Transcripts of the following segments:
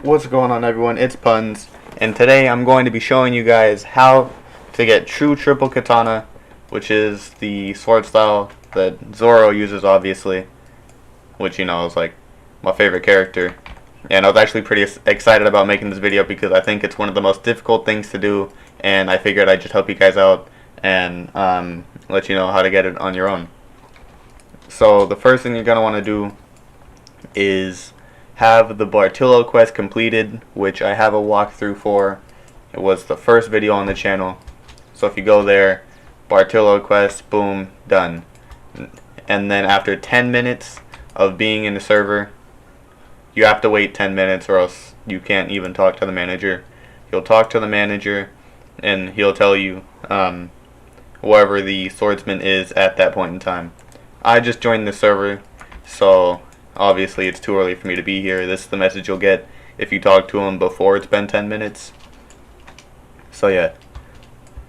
What's going on, everyone? It's Puns, and today I'm going to be showing you guys how to get True Triple Katana, which is the sword style that Zoro uses, obviously, which, you know, is like my favorite character. And I was actually pretty excited about making this video because I think it's one of the most difficult things to do, and I figured I'd just help you guys out and let you know how to get it on your own. So the first thing you're going to want to do is have the Bartillo quest completed, which I have a walkthrough for. It was the first video on the channel. So if you go there, Bartillo quest, boom, done. And then after 10 minutes of being in the server, you have to wait 10 minutes or else you can't even talk to the manager. You'll talk to the manager and he'll tell you whoever the swordsman is at that point in time. I just joined the server, so obviously it's too early for me to be here. This is the message you'll get if you talk to him before it's been 10 minutes. So yeah.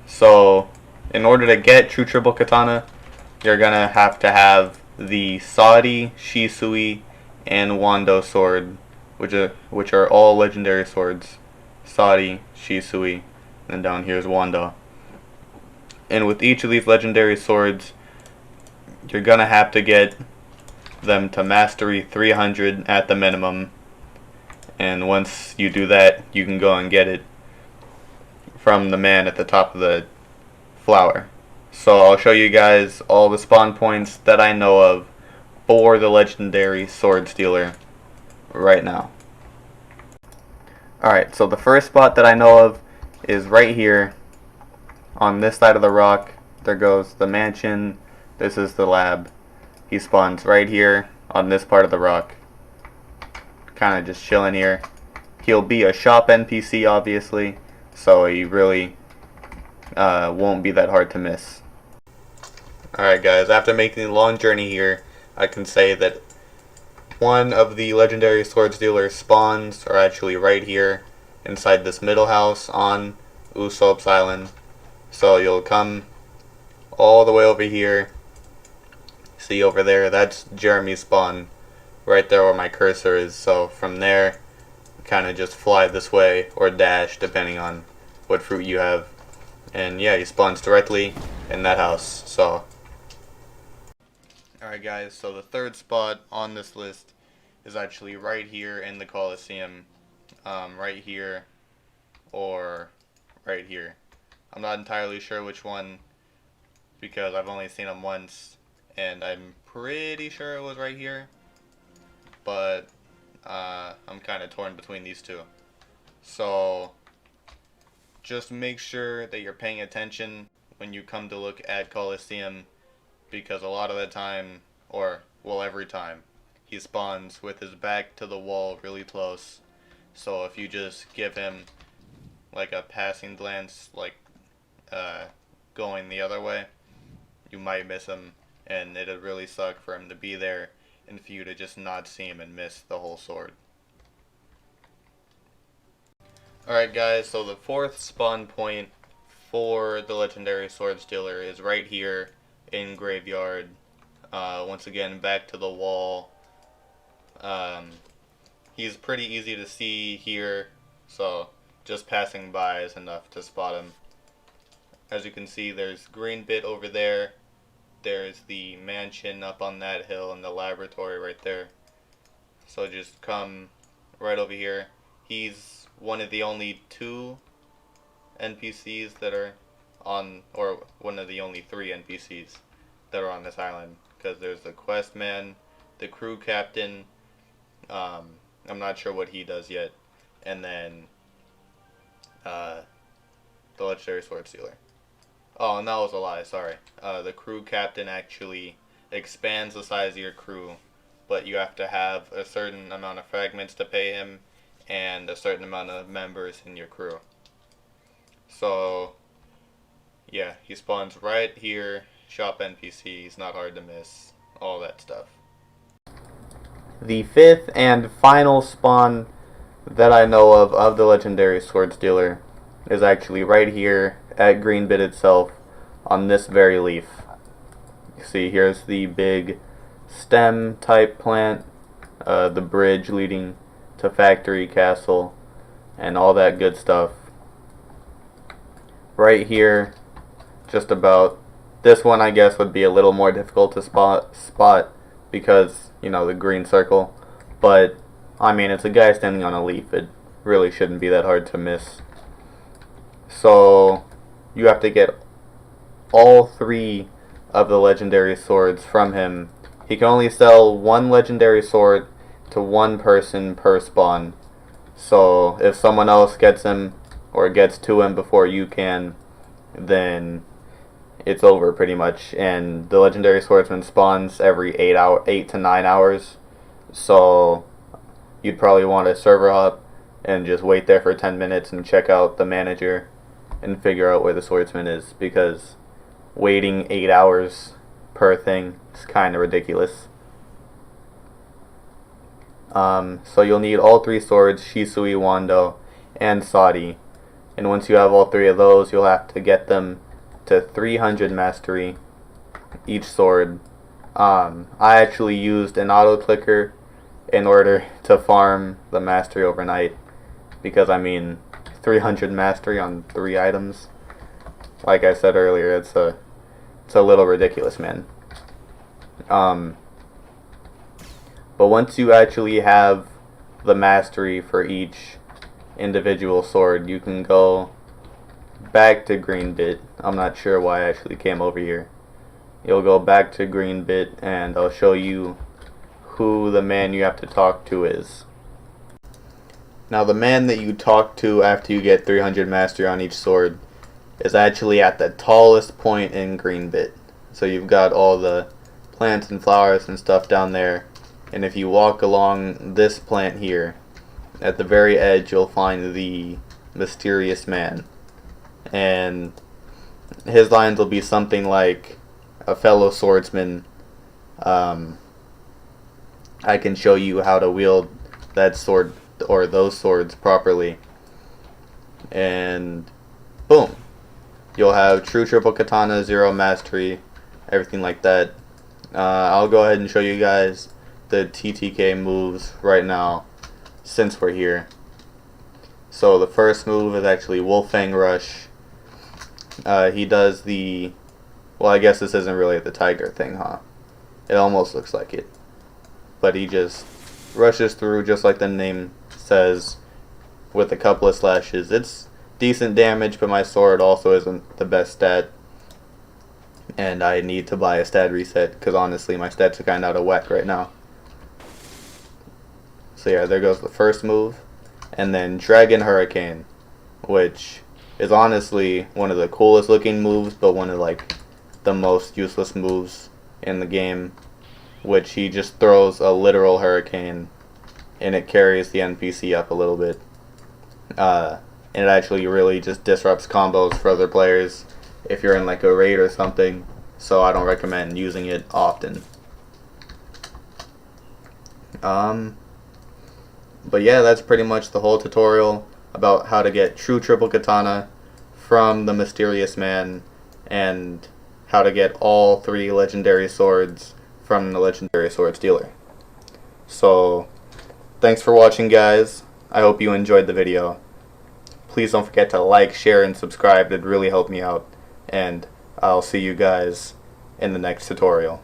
So in order to get True Triple Katana, you're gonna have to have the Saudi, Shisui, and Wando sword, which are all legendary swords. Saudi, Shisui, and down here is Wando. And with each of these legendary swords, you're gonna have to get them to mastery 300 at the minimum, and once you do that, you can go and get it from the man at the top of the flower. So I'll show you guys all the spawn points that I know of for the legendary sword stealer right now. Alright, so the first spot that I know of is right here on this side of the rock. There goes the mansion. This is the lab. He spawns right here on this part of the rock. Kind of just chilling here. He'll be a shop NPC, obviously, so he really won't be that hard to miss. Alright guys, after making the long journey here, I can say that one of the legendary sword stealers spawns are actually right here inside this middle house on Usopp's Island. So you'll come all the way over here. See over there, that's Jeremy's spawn, right there where my cursor is. So from there, kind of just fly this way or dash depending on what fruit you have. And yeah, he spawns directly in that house. So alright guys, so the third spot on this list is actually right here in the Colosseum. Right here or right here. I'm not entirely sure which one because I've only seen him once, and I'm pretty sure it was right here, but I'm kind of torn between these two. So just make sure that you're paying attention when you come to look at Colosseum, because a lot of the time, or well, every time, he spawns with his back to the wall really close. So if you just give him like a passing glance, like going the other way, you might miss him, and it'd really suck for him to be there and for you to just not see him and miss the whole sword. Alright guys, so the fourth spawn point for the legendary sword stealer is right here in Graveyard. Once again, back to the wall. He's pretty easy to see here, so just passing by is enough to spot him. As you can see, there's green bit over there. There's the mansion up on that hill and the laboratory right there. So just come right over here. He's one of the only two NPCs that are on, or one of the only three NPCs that are on this island, because there's the quest man, the crew captain, I'm not sure what he does yet, and then the legendary sword stealer. Oh, and that was a lie, sorry. The crew captain actually expands the size of your crew, but you have to have a certain amount of fragments to pay him and a certain amount of members in your crew. So yeah, he spawns right here, shop NPC, he's not hard to miss, all that stuff. The fifth and final spawn that I know of the legendary sword stealer is actually right here at Greenbit itself on this very leaf. You see, here's the big stem type plant, the bridge leading to Factory Castle and all that good stuff. Right here, just about, this one I guess would be a little more difficult to spot because, you know, the green circle, but I mean, it's a guy standing on a leaf. It really shouldn't be that hard to miss. So you have to get all 3 of the legendary swords from him. He can only sell 1 legendary sword to 1 person per spawn. So if someone else gets him or gets to him before you can, then it's over pretty much. And the legendary swordsman spawns every 8 to 9 hours. So you'd probably want to server hop and just wait there for 10 minutes and check out the manager and figure out where the swordsman is, because waiting 8 hours per thing is kind of ridiculous. So you'll need all 3 swords, Shisui, Wando, and Sadi. And once you have all 3 of those, you'll have to get them to 300 mastery each sword. I actually used an auto clicker in order to farm the mastery overnight, because I mean, 300 mastery on 3 items, like I said earlier, it's a little ridiculous, man. But once you actually have the mastery for each individual sword, you can go back to Greenbit. I'm not sure why I actually came over here. You'll go back to Greenbit and I'll show you who the man you have to talk to is. Now the man that you talk to after you get 300 mastery on each sword is actually at the tallest point in Greenbit. So you've got all the plants and flowers and stuff down there, and if you walk along this plant here, at the very edge you'll find the mysterious man. And his lines will be something like, "A fellow swordsman, I can show you how to wield that sword or those swords properly." And boom, you'll have True Triple Katana, 0 mastery, everything like that. I'll go ahead and show you guys the TTK moves right now, since we're here. So the first move is actually Wolfang Rush. He does the, well, I guess this isn't really the tiger thing, huh? It almost looks like it. But he just rushes through just like the name says, with a couple of slashes. It's decent damage, but my sword also isn't the best stat. And I need to buy a stat reset, because honestly my stats are kind of out of whack right now. So yeah, there goes the first move. And then Dragon Hurricane, which is honestly one of the coolest looking moves, but one of like the most useless moves in the game, which he just throws a literal hurricane and it carries the NPC up a little bit. And it actually really just disrupts combos for other players if you're in like a raid or something, so I don't recommend using it often. But yeah, that's pretty much the whole tutorial about how to get True Triple Katana from the mysterious man, and how to get all 3 legendary swords from the legendary swords dealer. So thanks for watching, guys. I hope you enjoyed the video. Please don't forget to like, share, and subscribe. It'd really help me out. And I'll see you guys in the next tutorial.